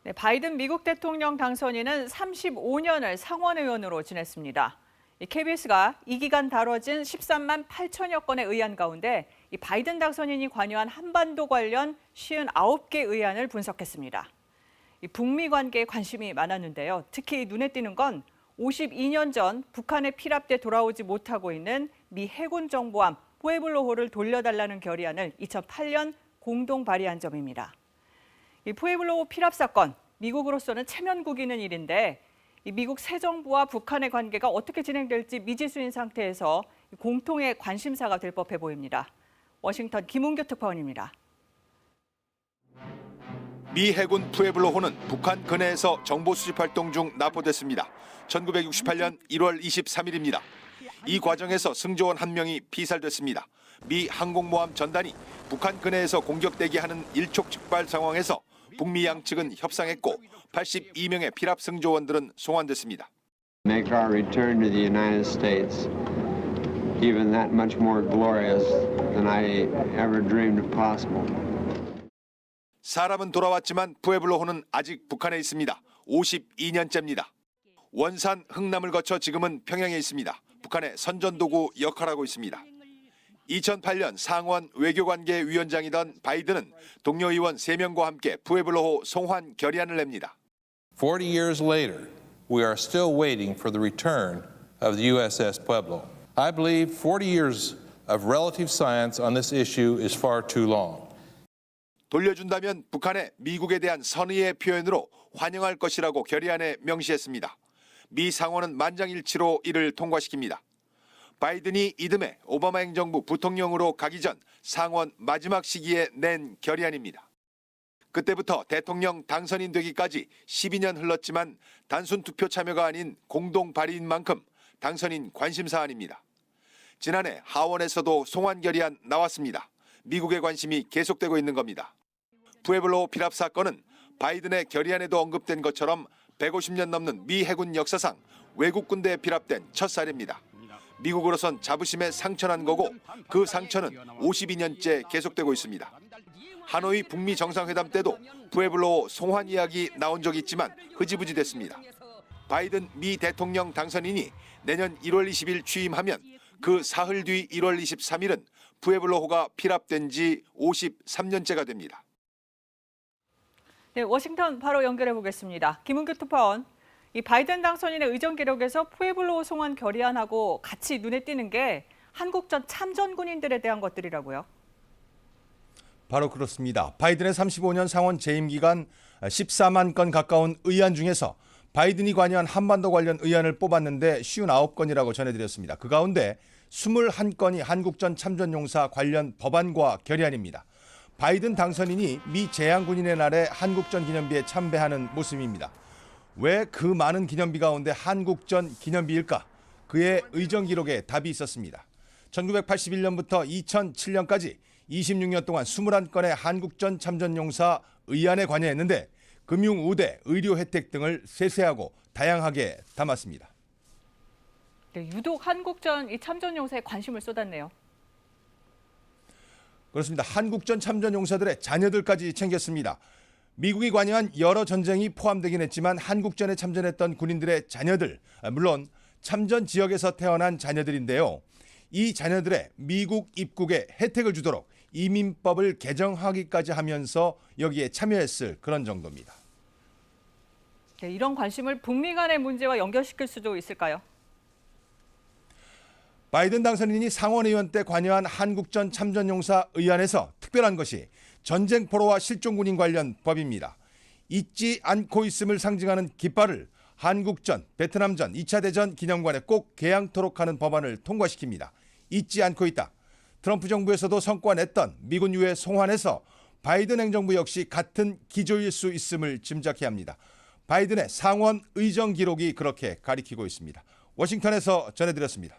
네, 바이든 미국 대통령 당선인은 35년을 상원의원으로 지냈습니다. KBS가 이 기간 다뤄진 13만 8천여 건의 의안 가운데 바이든 당선인이 관여한 한반도 관련 59개 의안을 분석했습니다. 북미 관계에 관심이 많았는데요. 특히 눈에 띄는 건 52년 전 북한에 피랍돼 돌아오지 못하고 있는 미 해군 정보함 푸에블로호를 돌려달라는 결의안을 2008년 공동 발의한 점입니다. 이 푸에블로호 피랍 사건, 미국으로서는 체면국이는 일인데 미국 새 정부와 북한의 관계가 어떻게 진행될지 미지수인 상태에서 공통의 관심사가 될 법해 보입니다. 워싱턴 김은규 특파원입니다. 미 해군 푸에블로호는 북한 근해에서 정보 수집 활동 중 납포됐습니다. 1968년 1월 23일입니다. 이 과정에서 승조원 1명이 피살됐습니다. 미 항공모함 전단이 북한 근해에서 공격 대기하는 일촉즉발 상황에서 북미 양측은 협상했고 82명의 피랍 승조원들은 송환됐습니다. Make our return to the United States even that much more glorious than I ever dreamed of possible. 사람은 돌아왔지만 푸에블로호는 아직 북한에 있습니다. 52년째입니다. 원산, 흥남을 거쳐 지금은 평양에 있습니다. 북한의 선전도구 역할하고 있습니다. 2008년 상원 외교관계위원장이던 바이든은 동료 의원 3명과 함께 푸에블로호 송환 결의안을 냅니다. 40 years later, we are still waiting for the return of the USS Pueblo. I believe 40 years of relative silence on this issue is far too long. 돌려준다면 북한의 미국에 대한 선의의 표현으로 환영할 것이라고 결의안에 명시했습니다. 미 상원은 만장일치로 이를 통과시킵니다. 바이든이 이듬해 오바마 행정부 부통령으로 가기 전 상원 마지막 시기에 낸 결의안입니다. 그때부터 대통령 당선인 되기까지 12년 흘렀지만 단순 투표 참여가 아닌 공동 발의인 만큼 당선인 관심사안입니다. 지난해 하원에서도 송환 결의안 나왔습니다. 미국의 관심이 계속되고 있는 겁니다. 푸에블로호 피랍 사건은 바이든의 결의안에도 언급된 것처럼 150년 넘는 미 해군 역사상 외국 군대에 피랍된 첫 사례입니다. 미국으로선 자부심에 상처난 거고 그 상처는 52년째 계속되고 있습니다. 하노이 북미 정상회담 때도 푸에블로호 송환 이야기 나온 적이 있지만 흐지부지 됐습니다. 바이든 미 대통령 당선인이 내년 1월 20일 취임하면 그 사흘 뒤 1월 23일은 푸에블로호가 피랍된 지 53년째가 됩니다. 네, 워싱턴 바로 연결해 보겠습니다. 김은규 특파원. 이 바이든 당선인의 의정 기록에서 푸에블로호 송환 결의안하고 같이 눈에 띄는 게 한국전 참전 군인들에 대한 것들이라고요. 바로 그렇습니다. 바이든의 35년 상원 재임 기간 14만 건 가까운 의안 중에서 바이든이 관여한 한반도 관련 의안을 뽑았는데 59건이라고 전해드렸습니다. 그 가운데 21건이 한국전 참전용사 관련 법안과 결의안입니다. 바이든 당선인이 미 제향군인의 날에 한국전 기념비에 참배하는 모습입니다. 왜 그 많은 기념비 가운데 한국전 기념비일까? 그의 의정 기록에 답이 있었습니다. 1981년부터 2007년까지 26년 동안 21건의 한국전 참전용사 의안에 관여했는데 금융 우대, 의료 혜택 등을 세세하고 다양하게 담았습니다. 네, 유독 한국전 이 참전용사에 관심을 쏟았네요. 그렇습니다. 한국전 참전용사들의 자녀들까지 챙겼습니다. 미국이 관여한 여러 전쟁이 포함되긴 했지만 한국전에 참전했던 군인들의 자녀들, 물론 참전 지역에서 태어난 자녀들인데요. 이 자녀들의 미국 입국에 혜택을 주도록 이민법을 개정하기까지 하면서 여기에 참여했을 그런 정도입니다. 네, 이런 관심을 북미 간의 문제와 연결시킬 수도 있을까요? 바이든 당선인이 상원의원 때 관여한 한국전 참전용사 의안에서 특별한 것이 전쟁 포로와 실종군인 관련 법입니다. 잊지 않고 있음을 상징하는 깃발을 한국전, 베트남전, 2차 대전 기념관에 꼭 개양토록 하는 법안을 통과시킵니다. 잊지 않고 있다. 트럼프 정부에서도 성과 냈던 미군 유해 송환에서 바이든 행정부 역시 같은 기조일 수 있음을 짐작해야 합니다. 바이든의 상원 의정 기록이 그렇게 가리키고 있습니다. 워싱턴에서 전해드렸습니다.